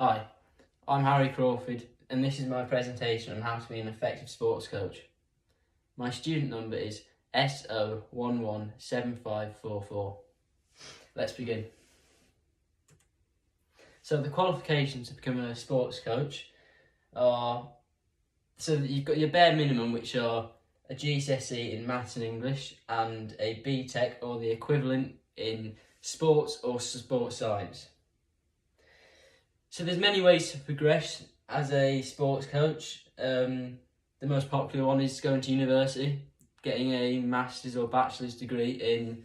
Hi, I'm Harry Crawford and this is my presentation on how to be an effective sports coach. My student number is SO117544. Let's begin. So the qualifications to become a sports coach are, so that you've got your bare minimum, which are a GCSE in Maths and English and a BTEC or the equivalent in sports or sports science. So there's many ways to progress as a sports coach. The most popular one is going to university, getting a master's or bachelor's degree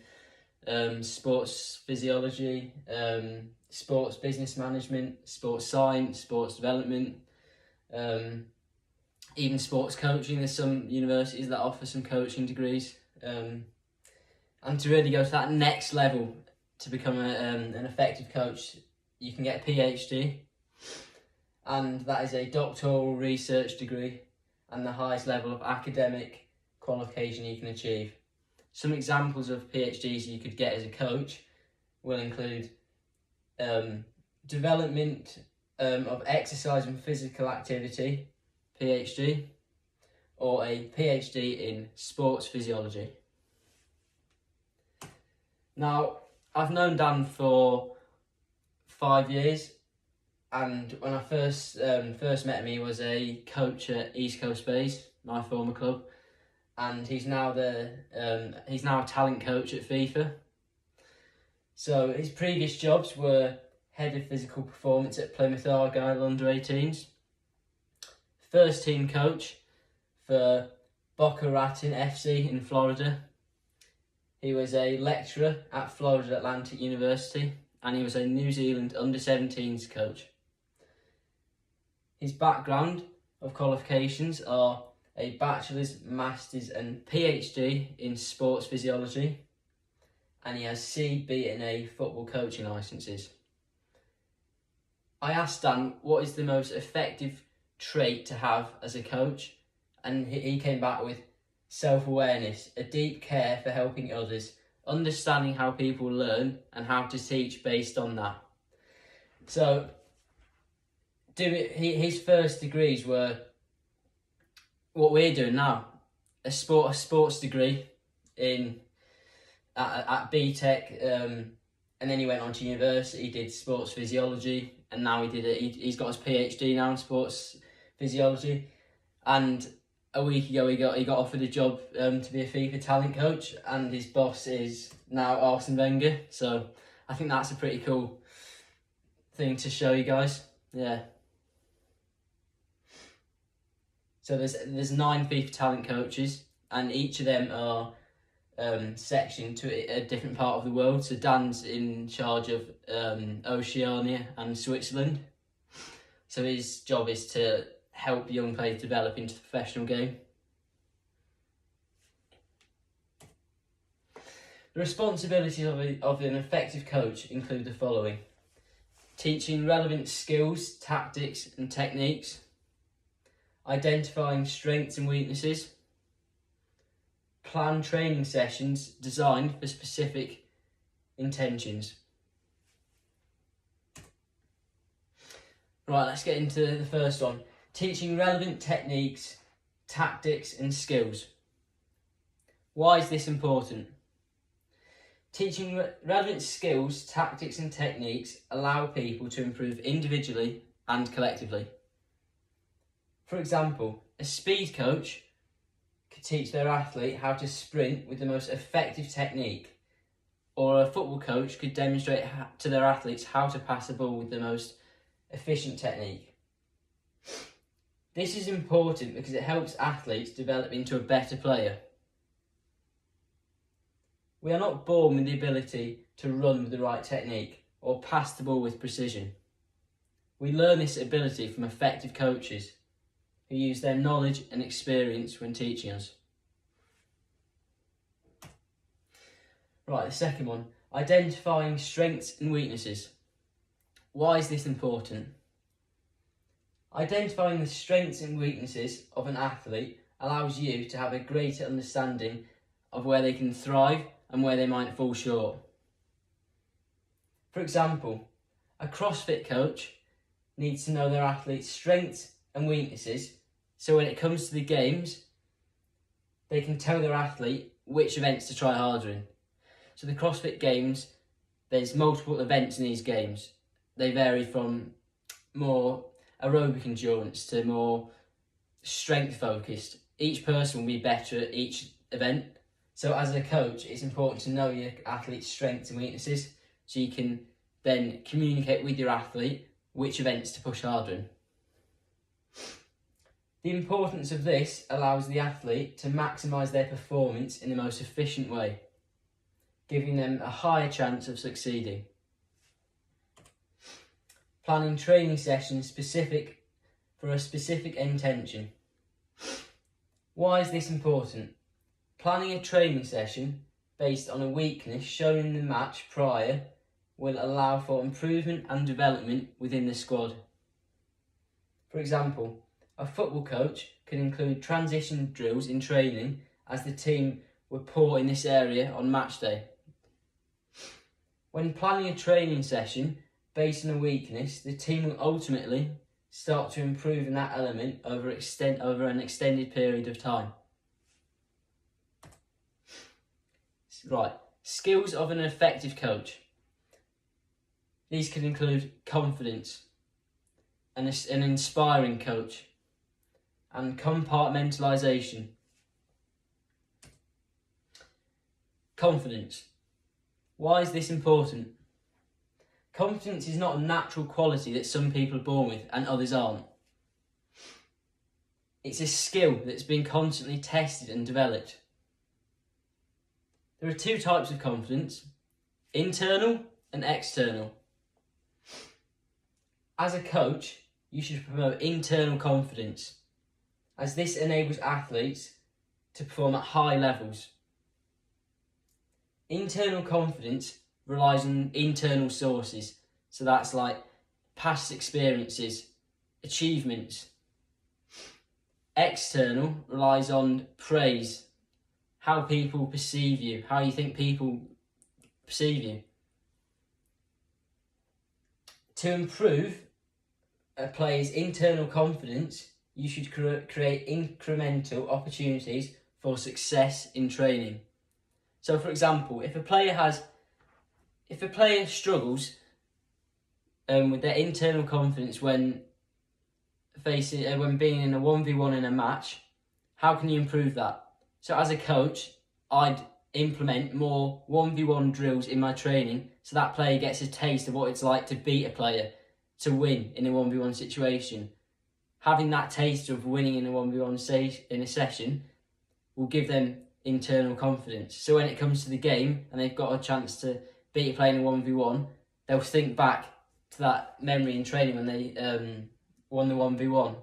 in sports physiology, sports business management, sports science, sports development, even sports coaching. There's some universities that offer some coaching degrees. And to really go to that next level to become an effective coach, you can get a PhD, and that is a doctoral research degree and the highest level of academic qualification you can achieve. Some examples of PhDs you could get as a coach will include development of exercise and physical activity, PhD, or a PhD in sports physiology. Now, I've known Dan for 5 years, and when I first met him, he was a coach at East Coast Bays, my former club, and he's now a talent coach at FIFA. So his previous jobs were head of physical performance at Plymouth Argyle under-18s, first team coach for Boca Raton FC in Florida. He was a lecturer at Florida Atlantic University, and he was a New Zealand under-17s coach. His background of qualifications are a bachelor's, master's and PhD in sports physiology, and he has C, B and A football coaching licences. I asked Dan what is the most effective trait to have as a coach, and he came back with self-awareness, a deep care for helping others, understanding how people learn and how to teach based on that. So his first degrees were what we're doing now, a sports degree at BTEC, and then he went on to university, did sports physiology, and now he's got his PhD now in sports physiology. And a week ago he got offered a job to be a FIFA talent coach, and his boss is now Arsene Wenger. So I think that's a pretty cool thing to show you guys. Yeah. So there's 9 FIFA talent coaches, and each of them are sectioned to a different part of the world. So Dan's in charge of Oceania and Switzerland. So his job is to help young players develop into the professional game. The responsibilities of an effective coach include the following: teaching relevant skills, tactics and techniques, identifying strengths and weaknesses, plan training sessions designed for specific intentions. Right, let's get into the first one. Teaching relevant techniques, tactics and skills. Why is this important? Teaching relevant skills, tactics and techniques allow people to improve individually and collectively. For example, a speed coach could teach their athlete how to sprint with the most effective technique, or a football coach could demonstrate to their athletes how to pass a ball with the most efficient technique. This is important because it helps athletes develop into a better player. We are not born with the ability to run with the right technique or pass the ball with precision. We learn this ability from effective coaches who use their knowledge and experience when teaching us. Right, the second one, identifying strengths and weaknesses. Why is this important? Identifying the strengths and weaknesses of an athlete allows you to have a greater understanding of where they can thrive and where they might fall short. For example, a CrossFit coach needs to know their athlete's strengths and weaknesses, so when it comes to the games, they can tell their athlete which events to try harder in. So the CrossFit Games, there's multiple events in these games. They vary from more aerobic endurance to more strength focused. Each person will be better at each event. So as a coach, it's important to know your athlete's strengths and weaknesses so you can then communicate with your athlete which events to push harder in. The importance of this allows the athlete to maximise their performance in the most efficient way, giving them a higher chance of succeeding. Planning training sessions specific for a specific intention. Why is this important? Planning a training session based on a weakness shown in the match prior will allow for improvement and development within the squad. For example, a football coach can include transition drills in training as the team were poor in this area on match day. When planning a training session based on a weakness, the team will ultimately start to improve in that element over an extended period of time. Right, skills of an effective coach. These can include confidence, an inspiring coach, and compartmentalisation. Confidence. Why is this important? Confidence is not a natural quality that some people are born with and others aren't. It's a skill that's been constantly tested and developed. There are two types of confidence, internal and external. As a coach, you should promote internal confidence, as this enables athletes to perform at high levels. Internal confidence relies on internal sources, so that's like past experiences, achievements. External relies on praise, how people perceive you, how you think people perceive you. To improve a player's internal confidence, you should create incremental opportunities for success in training. So, for example, if a player struggles with their internal confidence when being in a 1v1 in a match, how can you improve that? So, as a coach, I'd implement more 1v1 drills in my training so that player gets a taste of what it's like to beat a player, to win in a 1v1 situation. Having that taste of winning in a 1v1 in a session will give them internal confidence. So when it comes to the game and they've got a chance to beat a player in a 1v1, they'll think back to that memory in training when they won the 1v1.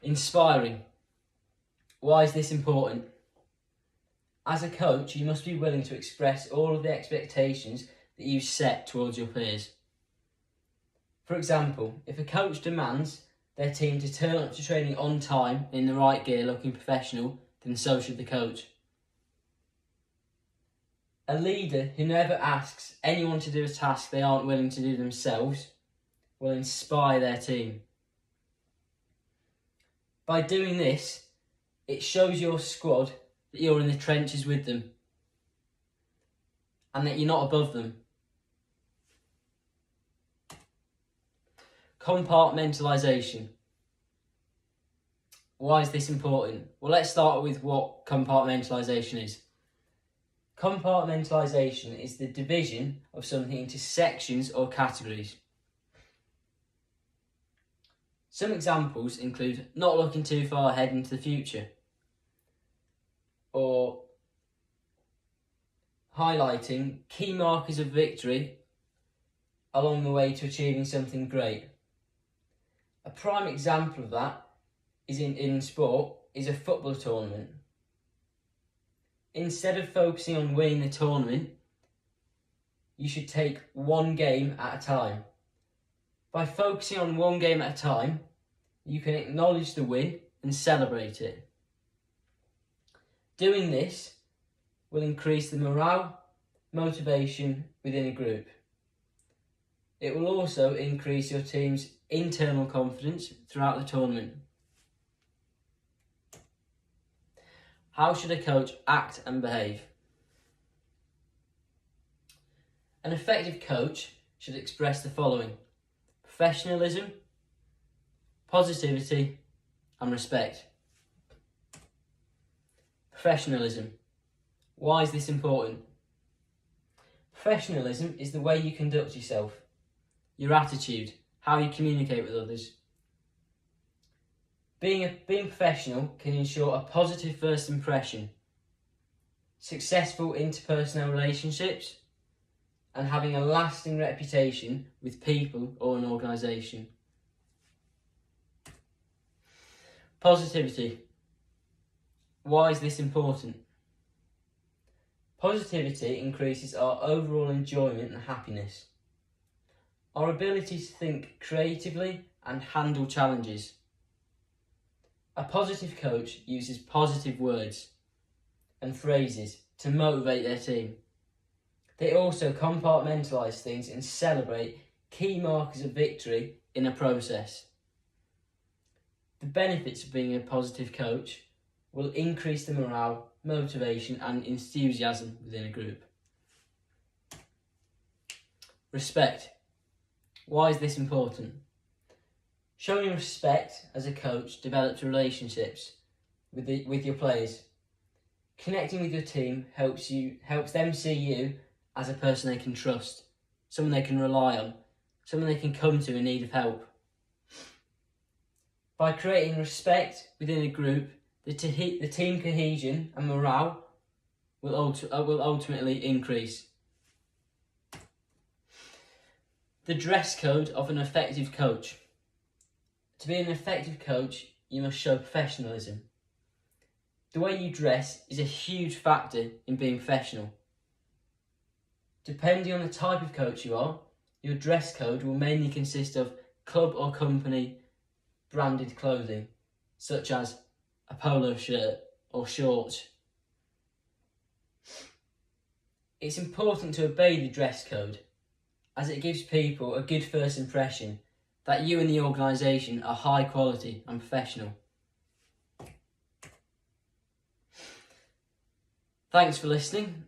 Inspiring. Why is this important? As a coach, you must be willing to express all of the expectations that you set towards your peers. For example, if a coach demands their team to turn up to training on time in the right gear looking professional, then so should the coach. A leader who never asks anyone to do a task they aren't willing to do themselves will inspire their team. By doing this, it shows your squad that you're in the trenches with them and that you're not above them. Compartmentalisation. Why is this important? Well, let's start with what compartmentalisation is. Compartmentalisation is the division of something into sections or categories. Some examples include not looking too far ahead into the future, or highlighting key markers of victory along the way to achieving something great. A prime example of that is in sport is a football tournament. Instead of focusing on winning the tournament, you should take one game at a time. By focusing on one game at a time, you can acknowledge the win and celebrate it. Doing this will increase the morale, motivation within a group. It will also increase your team's internal confidence throughout the tournament. How should a coach act and behave? An effective coach should express the following: professionalism, positivity, and respect. Professionalism. Why is this important? Professionalism is the way you conduct yourself, your attitude, how you communicate with others. Being professional can ensure a positive first impression, successful interpersonal relationships, and having a lasting reputation with people or an organisation. Positivity. Why is this important? Positivity increases our overall enjoyment and happiness, our ability to think creatively and handle challenges. A positive coach uses positive words and phrases to motivate their team. They also compartmentalise things and celebrate key markers of victory in a process. The benefits of being a positive coach will increase the morale, motivation and enthusiasm within a group. Respect. Why is this important? Showing respect as a coach develops relationships with your players. Connecting with your team helps them see you as a person they can trust, someone they can rely on, someone they can come to in need of help. By creating respect within a group, the team cohesion and morale will ultimately increase. The dress code of an effective coach. To be an effective coach, you must show professionalism. The way you dress is a huge factor in being professional. Depending on the type of coach you are, your dress code will mainly consist of club or company branded clothing, such as a polo shirt or shorts. It's important to obey the dress code, as it gives people a good first impression that you and the organisation are high quality and professional. Thanks for listening.